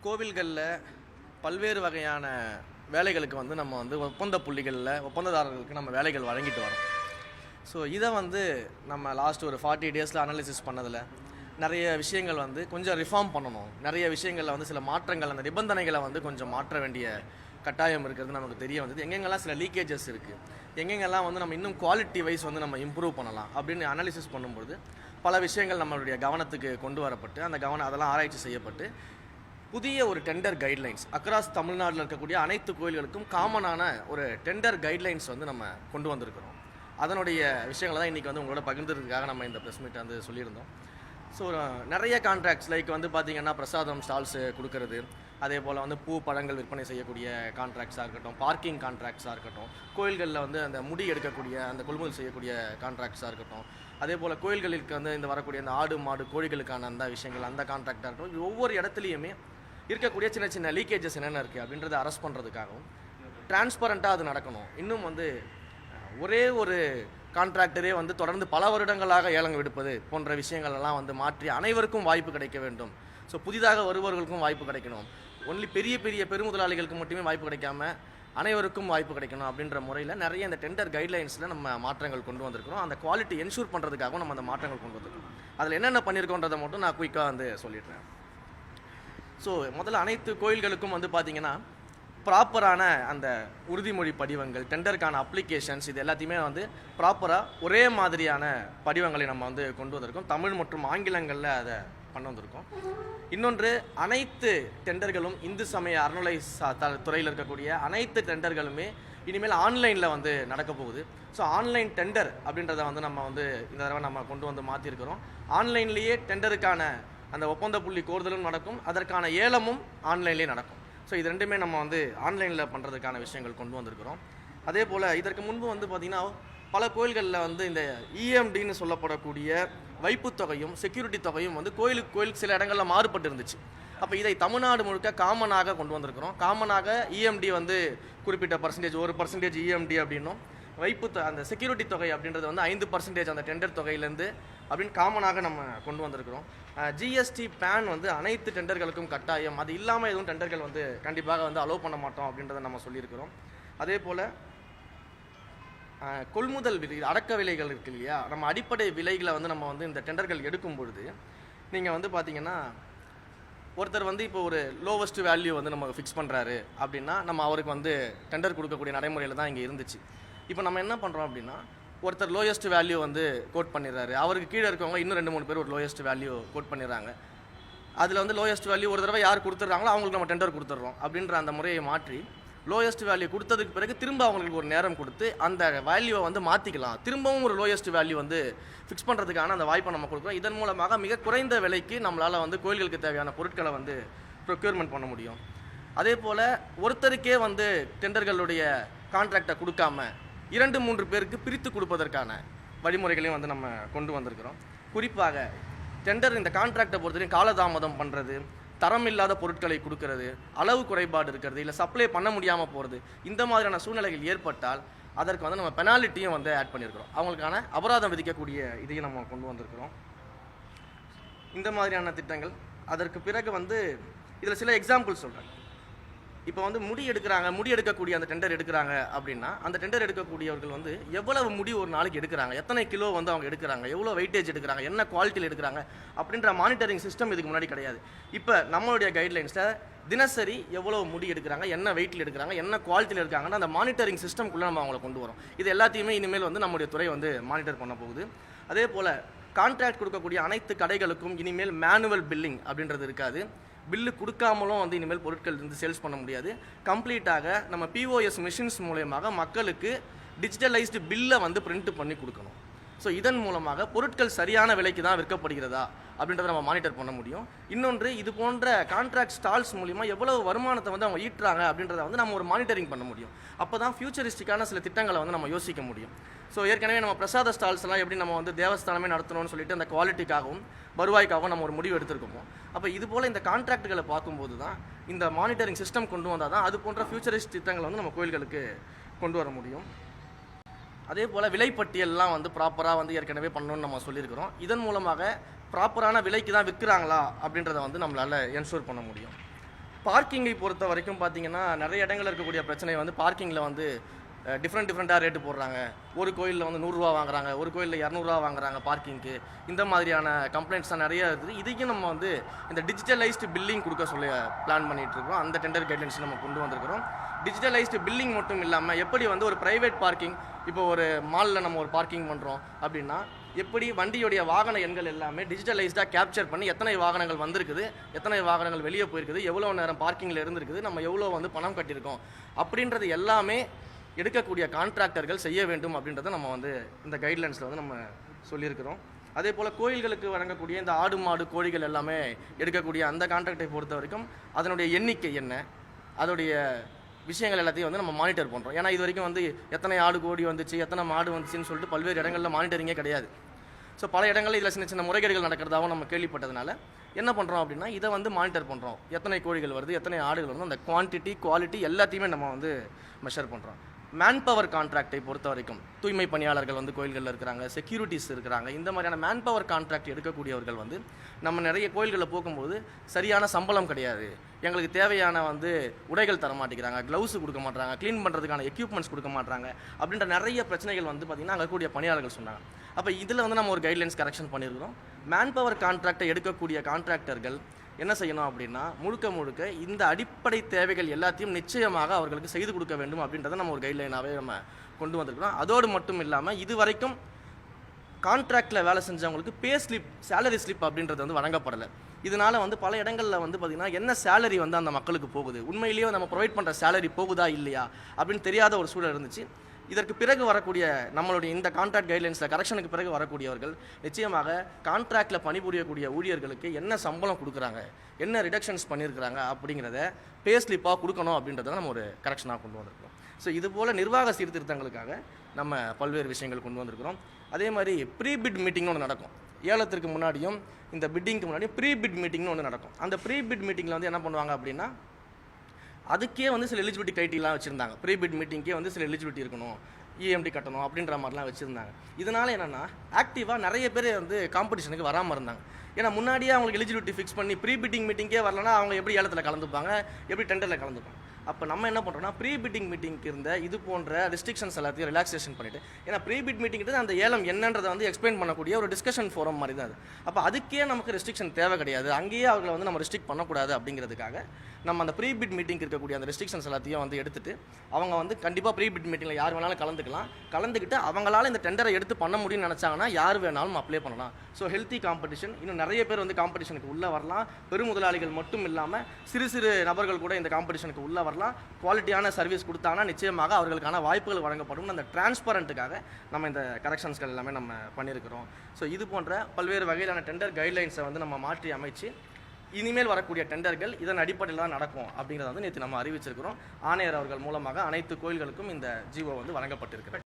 கோவில்களில் பல்வேறு வகையான வேலைகளுக்கு வந்து நம்ம வந்து ஒப்பந்த புள்ளிகளில் ஒப்பந்ததாரர்களுக்கு நம்ம வேலைகள் வழங்கிட்டு வரோம். ஸோ இதை வந்து நம்ம லாஸ்ட் ஒரு 40 டேஸில் அனாலிசிஸ் பண்ணதில் நிறைய விஷயங்கள் வந்து கொஞ்சம் ரிஃபார்ம் பண்ணணும், நிறைய விஷயங்களில் வந்து சில மாற்றங்கள், அந்த நிபந்தனைகளை வந்து கொஞ்சம் மாற்ற வேண்டிய கட்டாயம் இருக்கிறது நமக்கு தெரிய வந்தது. எங்கெங்கெல்லாம் சில லீக்கேஜஸ் இருக்குது, எங்கெங்கெல்லாம் வந்து நம்ம இன்னும் குவாலிட்டி வைஸ் வந்து நம்ம இம்ப்ரூவ் பண்ணலாம் அப்படின்னு அனாலிசிஸ் பண்ணும்பொழுது பல விஷயங்கள் நம்மளுடைய கவனத்துக்கு கொண்டு வரப்பட்டு அதெல்லாம் ஆராய்ச்சி செய்யப்பட்டு புதிய ஒரு டெண்டர் கைட்லைன்ஸ் அக்ராஸ் தமிழ்நாட்டில் இருக்கக்கூடிய அனைத்து கோயில்களுக்கும் காமனான ஒரு டெண்டர் கைட்லைன்ஸ் வந்து நம்ம கொண்டு வந்திருக்கிறோம். அதனுடைய விஷயங்களை தான் இன்றைக்கி வந்து உங்களோட பகிர்ந்ததுக்காக நம்ம இந்த ப்ரெஸ் மீட் வந்து சொல்லியிருந்தோம். ஸோ நிறைய கான்ட்ராக்ட்ஸ் லைக் வந்து பார்த்திங்கன்னா பிரசாதம் ஸ்டால்ஸு கொடுக்கறது, அதே போல் வந்து பூ பழங்கள் விற்பனை செய்யக்கூடிய கான்ட்ராக்ட்ஸாக இருக்கட்டும், பார்க்கிங் கான்ட்ராக்ட்ஸாக இருக்கட்டும், கோயில்களில் வந்து அந்த முடி எடுக்கக்கூடிய அந்த கொள்முதல் செய்யக்கூடிய கான்ட்ராக்ட்ஸாக இருக்கட்டும், அதே போல் கோயில்களுக்கு வந்து இந்த வரக்கூடிய அந்த ஆடு மாடு கோழிகளுக்கான அந்த விஷயங்கள் அந்த கான்ட்ராக்டாக இருக்கட்டும், ஒவ்வொரு இடத்துலையுமே இருக்கக்கூடிய சின்ன சின்ன லீக்கேஜஸ் என்னென்ன இருக்குது அப்படின்றத அரெஸ்ட் பண்ணுறதுக்காகவும் டிரான்ஸ்பரண்ட்டாக அது நடக்கணும். இன்னும் வந்து ஒரே ஒரு கான்ட்ராக்டரே வந்து தொடர்ந்து பல வருடங்களாக ஏலங்க விடுப்பது போன்ற விஷயங்கள் எல்லாம் வந்து மாற்றி அனைவருக்கும் வாய்ப்பு கிடைக்க வேண்டும். ஸோ புதிதாக வருபவர்களுக்கும் வாய்ப்பு கிடைக்கணும். ஒன்லி பெரிய பெரிய பெருமுதலாளிகளுக்கு மட்டுமே வாய்ப்பு கிடைக்காம அனைவருக்கும் வாய்ப்பு கிடைக்கணும் அப்படின்ற முறையில் நிறைய இந்த டெண்டர் கைட்லைன்ஸில் நம்ம மாற்றங்கள் கொண்டு வந்திருக்கிறோம். அந்த குவாலிட்டி என்ஷூர் பண்ணுறதுக்காகவும் நம்ம அந்த மாற்றங்கள் கொண்டு வந்திருக்கோம். அதில் என்னென்ன பண்ணியிருக்கோன்றதை மட்டும் நான் குயிக்காக வந்து சொல்லிடுறேன். ஸோ முதல்ல அனைத்து கோயில்களுக்கும் வந்து பார்த்திங்கன்னா ப்ராப்பரான அந்த உறுதிமொழி படிவங்கள், டெண்டருக்கான அப்ளிகேஷன்ஸ், இது எல்லாத்தையுமே வந்து ப்ராப்பராக ஒரே மாதிரியான படிவங்களை நம்ம வந்து கொண்டு வந்திருக்கோம். தமிழ் மற்றும் ஆங்கிலங்களில் அதை கொண்டு வந்திருக்கோம். இன்னொன்று, அனைத்து டெண்டர்களும் இந்து சமய அறநிலை துறையில் இருக்கக்கூடிய அனைத்து டெண்டர்களுமே இனிமேல் ஆன்லைனில் வந்து நடக்க போகுது. ஸோ ஆன்லைன் டெண்டர் அப்படின்றத வந்து நம்ம வந்து இந்த தடவை நம்ம கொண்டு வந்து மாற்றிருக்கிறோம். ஆன்லைன்லேயே டெண்டருக்கான அந்த ஒப்பந்த புள்ளி கோருதலும் நடக்கும், அதற்கான ஏலமும் ஆன்லைன்லேயே நடக்கும். ஸோ இது ரெண்டுமே நம்ம வந்து ஆன்லைனில் பண்ணுறதுக்கான விஷயங்கள் கொண்டு வந்திருக்கிறோம். அதே போல் இதற்கு முன்பு வந்து பார்த்திங்கன்னா பல கோயில்களில் வந்து இந்த இஎம்டின்னு சொல்லப்படக்கூடிய வைப்பு தொகையும் செக்யூரிட்டி தொகையும் வந்து கோயிலுக்கு சில இடங்களில் மாறுபட்டு இருந்துச்சு. அப்போ இதை தமிழ்நாடு முழுக்க காமனாக கொண்டு வந்திருக்கிறோம். காமனாக இஎம்டி வந்து குறிப்பிட்ட பர்சன்டேஜ் 1% இஎம்டி அப்படின்னும், அந்த செக்யூரிட்டி தொகை அப்படின்றது வந்து 5% அந்த டெண்டர் தொகையிலேருந்து அப்படின்னு காமனாக நம்ம கொண்டு வந்திருக்கிறோம். ஜிஎஸ்டி பேன் வந்து அனைத்து டெண்டர்களுக்கும் கட்டாயம், அது இல்லாமல் எதுவும் டெண்டர்கள் வந்து கண்டிப்பாக வந்து அலோவ் பண்ண மாட்டோம் அப்படின்றத நம்ம சொல்லியிருக்கிறோம். அதே போல் கொள்முதல் விலை, அடக்க விலைகள் இருக்கு இல்லையா, நம்ம அடிப்படை விலைகளை வந்து நம்ம வந்து இந்த டெண்டர்கள் எடுக்கும் பொழுது நீங்கள் வந்து பார்த்தீங்கன்னா ஒருத்தர் வந்து இப்போ ஒரு லோவஸ்ட் வேல்யூ வந்து நம்ம ஃபிக்ஸ் பண்ணுறாரு அப்படின்னா நம்ம அவருக்கு வந்து டெண்டர் கொடுக்கக்கூடிய நடைமுறையில் தான் இங்கே இருந்துச்சு. இப்போ நம்ம என்ன பண்ணுறோம் அப்படின்னா ஒருத்தர் லோயஸ்ட் வேல்யூ வந்து கோட் பண்ணிடுறாரு, அவருக்கு கீழே இருக்கவங்க இன்னும் 2-3 பேர் ஒரு லோயஸ்ட் வேல்யூ கோட் பண்ணிடுறாங்க. அதில் வந்து லோயஸ்ட் வேல்யூ ஒரு தடவை யார் கொடுத்துட்றாங்களோ அவங்களுக்கு நம்ம டெண்டர் கொடுத்துட்றோம் அப்படின்ற அந்த முறையை மாற்றி லோயஸ்ட் வேல்யூ கொடுத்ததுக்கு பிறகு திரும்ப அவங்களுக்கு ஒரு நேரம் கொடுத்து அந்த வேல்யூவை வந்து மாற்றிக்கலாம், திரும்பவும் ஒரு லோயஸ்ட் வேல்யூ வந்து ஃபிக்ஸ் பண்ணுறதுக்கான அந்த வாய்ப்பை நம்ம கொடுக்குறோம். இதன் மூலமாக மிக குறைந்த விலைக்கு நம்மளால் வந்து கோயில்களுக்கு தேவையான பொருட்களை வந்து ப்ரொக்யூர்மெண்ட் பண்ண முடியும். அதே போல் ஒருத்தருக்கே வந்து டெண்டர்களுடைய கான்ட்ராக்டை கொடுக்காம 2-3 பேருக்கு பிரித்து கொடுப்பதற்கான வழிமுறைகளையும் வந்து நம்ம கொண்டு வந்திருக்கிறோம். குறிப்பாக டெண்டர் இந்த கான்ட்ராக்டை பொறுத்தவரைக்கும் காலதாமதம் பண்ணுறது, தரம் இல்லாத பொருட்களை கொடுக்கறது, அளவு குறைபாடு இருக்கிறது, இல்லை சப்ளை பண்ண முடியாமல் போகிறது, இந்த மாதிரியான சூழ்நிலைகள் ஏற்பட்டால் அதற்கு வந்து நம்ம பெனால்ட்டியும் வந்து ஆட் பண்ணியிருக்கிறோம். அவங்களுக்கான அபராதம் விதிக்கக்கூடிய இதையும் நம்ம கொண்டு வந்திருக்கிறோம். இந்த மாதிரியான திட்டங்கள். அதற்கு பிறகு வந்து இதில் சில எக்ஸாம்பிள் சொல்கிறேன். இப்போ வந்து முடி எடுக்கக்கூடிய அந்த டெண்டர் எடுக்கிறாங்க அப்படின்னா அந்த டெண்டர் எடுக்கக்கூடியவர்கள் வந்து எவ்வளவு முடி ஒரு நாளைக்கு எடுக்கிறாங்க, எத்தனை கிலோ வந்து அவங்க எடுக்கிறாங்க, எவ்வளோ வெயிட்டேஜ் எடுக்கிறாங்க, என்ன குவாலிட்டியில் எடுக்கிறாங்க அப்படின்ற மானிட்டரிங் சிஸ்டம் இதுக்கு முன்னாடி கிடையாது. இப்போ நம்மளுடைய கைட்லைன்ஸில் தினசரி எவ்வளோ முடி எடுக்கிறாங்க, என்ன வெயிட்டில் எடுக்கிறாங்க, என்ன குவாலிட்டியில் இருக்காங்கன்னா அந்த மானிட்டரிங் சிஸ்டம்குள்ளே நம்ம அவங்களை கொண்டு வரோம். இது எல்லாத்தையுமே இனிமேல் வந்து நம்முடைய துறை வந்து மானிட்டர் பண்ண போகுது. அதே போல் கான்ட்ராக்ட் கொடுக்கக்கூடிய அனைத்து கடைகளுக்கும் இனிமேல் மேனுவல் பில்லிங் அப்படின்றது இருக்காது. பில்லு கொடுக்காமலும் வந்து இனிமேல் பொருட்கள் வந்து சேல்ஸ் பண்ண முடியாது. கம்ப்ளீட்டாக நம்ம பிஓஎஸ் மிஷின்ஸ் மூலமாக மக்களுக்கு டிஜிட்டலைஸ்டு பில்லை வந்து பிரிண்ட் பண்ணி கொடுக்கணும். ஸோ இதன் மூலமாக பொருட்கள் சரியான விலைக்கு தான் விற்கப்படுகிறதா அப்படின்றத நம்ம மானிட்டர் பண்ண முடியும். இன்னொன்று, இது போன்ற கான்ட்ராக்ட் ஸ்டால்ஸ் மூலிமா எவ்வளவு வருமானத்தை வந்து அவங்க ஈட்டுறாங்க அப்படின்றத வந்து நம்ம ஒரு மானிட்டரிங் பண்ண முடியும். அப்போ தான் ஃபியூச்சரிஸ்டிக்கான சில திட்டங்களை வந்து நம்ம யோசிக்க முடியும். ஸோ ஏற்கனவே நம்ம பிரசாத ஸ்டால்ஸ் எல்லாம் எப்படி நம்ம வந்து தேவஸ்தானமே நடத்தணும்னு சொல்லிட்டு அந்த குவாலிட்டிக்காகவும் வருவாய்க்காகவும் நம்ம ஒரு முடிவு எடுத்திருக்கோமோ, அப்போ இது போல் இந்த கான்ட்ராக்டுகளை பார்க்கும்போது தான் இந்த மானிட்டரிங் சிஸ்டம் கொண்டு வந்தால் தான் அது போன்ற ஃபியூச்சரிஸ்ட் திட்டங்களை வந்து நம்ம கோயில்களுக்கு கொண்டு வர முடியும். அதே போல் விலைப்பட்டியல்லாம் வந்து ப்ராப்பராக வந்து ஏற்கனவே பண்ணணும்னு நம்ம சொல்லியிருக்கிறோம். இதன் மூலமாக ப்ராப்பரான விலைக்கு தான் விற்கிறாங்களா அப்படின்றத வந்து நம்மளால் என்ஷூர் பண்ண முடியும். பார்க்கிங்கை பொறுத்த வரைக்கும் பார்த்தீங்கன்னா நிறைய இடங்களில் இருக்கக்கூடிய பிரச்சனை வந்து பார்க்கிங்கில் வந்து டிஃப்ரெண்ட்டாக ரேட்டு போடுறாங்க. ஒரு கோயிலில் வந்து 100 வாங்குறாங்க, ஒரு கோயிலில் 200 வாங்குறாங்க பார்க்கிங்க்கு. இந்த மாதிரியான கம்ப்ளைண்ட்ஸ் தான் நிறைய இருக்குது. இதையும் நம்ம வந்து இந்த டிஜிட்டலைஸ்டு பில்லிங் கொடுக்க சொல்லி பிளான் பண்ணிகிட்டு இருக்கோம். அந்த டெண்டர் கைட்லைன்ஸ் நம்ம கொண்டு வந்திருக்கிறோம். டிஜிட்டலைஸ்டு பில்லிங் மட்டும் இல்லாமல் எப்படி வந்து ஒரு ப்ரைவேட் பார்க்கிங், இப்போ ஒரு மாலில் நம்ம ஒரு பார்க்கிங் பண்ணுறோம் அப்படின்னா எப்படி வண்டியுடைய வாகன எண்கள் எல்லாமே டிஜிட்டலைஸ்டாக கேப்சர் பண்ணி எத்தனை வாகனங்கள் வந்திருக்குது, எத்தனை வாகனங்கள் வெளியே போயிருக்குது, எவ்வளோ நேரம் பார்க்கிங்கில் இருந்திருக்குது, நம்ம எவ்வளோ வந்து பணம் கட்டியிருக்கோம் அப்படின்றது எல்லாமே எடுக்கக்கூடிய கான்ட்ராக்டர்கள் செய்ய வேண்டும் அப்படின்றத நம்ம வந்து இந்த கைட்லைன்ஸில் வந்து நம்ம சொல்லியிருக்கிறோம். அதே போல் கோயில்களுக்கு வழங்கக்கூடிய இந்த ஆடு மாடு கோழிகள் எல்லாமே எடுக்கக்கூடிய அந்த கான்ட்ராக்டை பொறுத்த வரைக்கும் அதனுடைய எண்ணிக்கை என்ன, அதோடைய விஷயங்கள் எல்லாத்தையும் வந்து நம்ம மானிட்டர் பண்ணுறோம். ஏன்னா இது வரைக்கும் வந்து எத்தனை ஆடு கோடி வந்துச்சு, எத்தனை மாடு வந்துச்சுன்னு சொல்லிட்டு பல்வேறு இடங்களில் மானிட்டரிங்கே கிடையாது. ஸோ பல இடங்களில் இதில் சின்ன சின்ன முறைகேடுகள் நடக்கிறதாகவும் நம்ம கேள்விப்பட்டதுனால என்ன பண்ணுறோம் அப்படின்னா இதை வந்து மானிட்டர் பண்ணுறோம். எத்தனை கோழிகள் வருது, எத்தனை ஆடுகள் வருது, அந்த குவான்டிட்டி குவாலிட்டி எல்லாத்தையுமே நம்ம வந்து மெஷர் பண்ணுறோம். மேன் பவர் கான்ட்ராக்டை பொறுத்த வரைக்கும் தூய்மை பணியாளர்கள் வந்து கோயில்களில் இருக்கிறாங்க, செக்யூரிட்டிஸ் இருக்கிறாங்க. இந்த மாதிரியான மேன் பவர் கான்ட்ராக்ட் எடுக்கக்கூடியவர்கள் வந்து நம்ம நிறைய கோயில்களில் போகும்போது சரியான சம்பளம் கிடையாது, எங்களுக்கு தேவையான வந்து உடைகள் தர மாட்டேங்கிறாங்க, க்ளவுஸ் கொடுக்க மாட்டாங்க, க்ளீன் பண்ணுறதுக்கான எக்யூப்மெண்ட்ஸ் கொடுக்க மாட்டாங்க அப்படின்ற நிறைய பிரச்சனைகள் வந்து பார்த்திங்கன்னா அங்கே கூடிய பணியாளர்கள் சொன்னாங்க. அப்போ இதில் வந்து நம்ம ஒரு கைட்லைன்ஸ் கரெக்ஷன் பண்ணியிருக்கிறோம். மேன் பவர் கான்ட்ராக்டை எடுக்கக்கூடிய கான்ட்ராக்டர்கள் என்ன செய்யணும் அப்படின்னா முழுக்க இந்த அடிப்படை தேவைகள் எல்லாத்தையும் நிச்சயமாக அவர்களுக்கு செய்து கொடுக்க வேண்டும் அப்படின்றத நம்ம ஒரு கைட்லைனாகவே நம்ம கொண்டு வந்திருக்கிறோம். அதோடு மட்டும் இல்லாமல் இது வரைக்கும் கான்ட்ராக்டில் வேலை செஞ்சவங்களுக்கு பே ஸ்லிப், சேலரி ஸ்லிப் அப்படின்றது வந்து வழங்கப்படலை. இதனால் வந்து பல இடங்களில் வந்து பார்த்திங்கன்னா என்ன சேலரி வந்து அந்த மக்களுக்கு போகுது, உண்மையிலேயே நம்ம ப்ரொவைட் பண்ணுற சேலரி போகுதா இல்லையா அப்படின்னு தெரியாத ஒரு சூழல் இருந்துச்சு. இதற்கு பிறகு வரக்கூடிய நம்மளுடைய இந்த கான்ட்ராக்ட் கைட்லைன்ஸில் கரெக்ஷனுக்கு பிறகு வரக்கூடியவர்கள் நிச்சயமாக கான்ட்ராக்டில் பணிபுரியக்கூடிய ஊழியர்களுக்கு என்ன சம்பளம் கொடுக்குறாங்க, என்ன ரிடக்ஷன்ஸ் பண்ணியிருக்கிறாங்க அப்படிங்கிறத பே ஸ்லிப்பாக கொடுக்கணும் அப்படின்றத நம்ம ஒரு கரெக்ஷனாக கொண்டு வந்திருக்கிறோம். ஸோ இதுபோல் நிர்வாக சீர்திருத்தங்களுக்காக நம்ம பல்வேறு விஷயங்கள் கொண்டு வந்திருக்கிறோம். அதே மாதிரி ப்ரீ பிட் மீட்டிங்னு ஒன்று நடக்கும். ஏலத்திற்கு முன்னாடியும் இந்த பிட்டிங்க்கு முன்னாடியும் ப்ரீ பிட் மீட்டிங்னு ஒன்று நடக்கும். அந்த ப்ரீ பிட் மீட்டிங்கில் வந்து என்ன பண்ணுவாங்க அப்படின்னா அதுக்கே வந்து சில எலிஜிபிலிட்டி க்ரைட்டீரியாலாம் வச்சுருந்தாங்க. ப்ரீ பிட் மீட்டிங்கே வந்து சில எலிஜிபிலிட்டி இருக்கணும், இஎம்டி கட்டணும் அப்படின்ற மாதிரிலாம் வச்சுருந்தாங்க. இதனால் என்னென்னா ஆக்டிவாக நிறைய பேர் வந்து காம்படிஷனுக்கு வராமல் இருந்தாங்க. ஏன்னா முன்னாடியே அவங்களுக்கு எலிஜிபிலிட்டி ஃபிக்ஸ் பண்ணி ப்ரீ பிட்டிங் மீட்டிங்கே வரலன்னா அவங்க எப்படி ஏலத்தில் கலந்துப்பாங்க, எப்படி டெண்டரில் கலந்துப்பாங்க. அப்போ நம்ம என்ன பண்ணுறோம்னா ப்ரீ பிட்டிங் மீட்டிங்க்கு இருந்த இது போன்ற ரெஸ்ட்ரிக்ஷன்ஸ் எல்லாத்தையும் ரிலாக்ஸேஷன் பண்ணிவிட்டு, ஏன்னா ப்ரீ பிட் மீட்டிங்கிறது அந்த ஏலம் என்னன்றதை வந்து எக்ஸ்பிளைன் பண்ணக்கூடிய ஒரு டிஸ்கஷன் ஃபோரம் மாதிரி தான் அது. அப்போ அதுக்கே நமக்கு ரெஸ்ட்ரிக்ஷன் தேவை கிடையாது, அங்கேயே அவர்களை வந்து நம்ம ரெஸ்ட்ரிக்ட் பண்ணக்கூடாது அப்படிங்கிறதுக்காக நம்ம அந்த ப்ரீ பிட் மீட்டிங் இருக்கக்கூடிய அந்த ரெஸ்ட்ரிக்ஷன்ஸ் எல்லாத்தையும் வந்து எடுத்துட்டு அவங்க வந்து கண்டிப்பாக ப்ரீ பிட் மீட்டிங்கில் யார் வேணாலும் கலந்துக்கிட்டு அவங்களால இந்த டெண்டரை எடுத்து பண்ண முடியும்னு நினச்சாங்கன்னா யார் வேணாலும் அப்ளை பண்ணலாம். ஸோ ஹெல்த்தி காம்படிஷன், இன்னும் நிறைய பேர் வந்து காம்படிஷனுக்கு உள்ளே வரலாம். பெருமுதலாளிகள் மட்டும் இல்லாமல் சிறு நபர்கள் கூட இந்த காம்படிஷனுக்கு உள்ளே வரலாம். குவாலிட்டியான சர்வீஸ் கொடுத்தாங்கன்னா நிச்சயமாக அவர்களுக்கான வாய்ப்புகள் வழங்கப்படும். அந்த டிரான்ஸ்பரண்ட்டுக்காக நம்ம இந்த கரெக்ஷன்ஸ்கள் எல்லாமே நம்ம பண்ணியிருக்கிறோம். ஸோ இது போன்ற பல்வேறு வகையிலான டெண்டர் கைட்லைன்ஸை வந்து நம்ம மாற்றி அமைச்சு இனிமேல் வரக்கூடிய டெண்டர்கள் இதன் அடிப்படையில் தான் நடக்கும் அப்படிங்கிறத வந்து நேற்று நம்ம அறிவிச்சிருக்கிறோம். ஆணையர் அவர்கள் மூலமாக அனைத்து கோயில்களுக்கும் இந்த ஜிஓ வந்து வழங்கப்பட்டிருக்கிறது.